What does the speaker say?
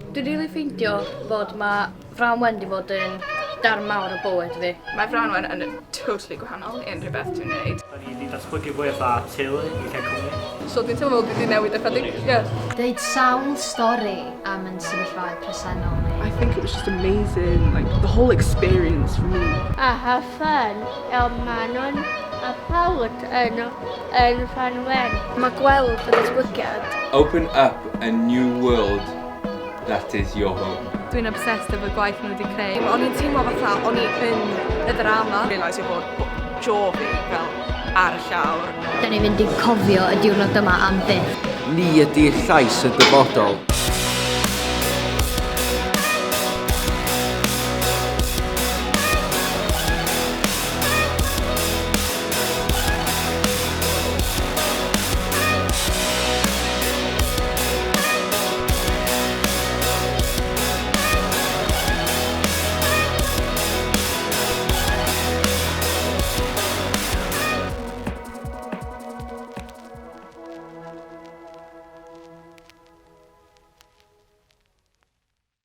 Dwi'n rili ffeindio fod mae Fran Wen di fod yn darn mawr o bywyd fi. Mae Fran Wen yn totally gwahanol i unrhyw beth dwi'n gwneud. O'n i wedi datblygu fwy o teulu i cael cwmni. So dwi'n teimlo bod fi wedi newid ychydig, ie. Deud sawl stori am yn sefyllfa presennol ni. I think it was just amazing, like the whole experience for me. A have fun, maen nhw'n a pawb yn Fran Wen. Mae gweld y datblygiad. Open up a new world that is your home. Dwi'n obsessed efo gwaith nhw wedi creu. O'n i'n teimlo fatha, o'n i yn y ddrama. Realisio bod jaw fi fel ar y llawr. Da ni fynd i cofio y diwrnod yma am byth. Ni ydy'r llais y dyfodol.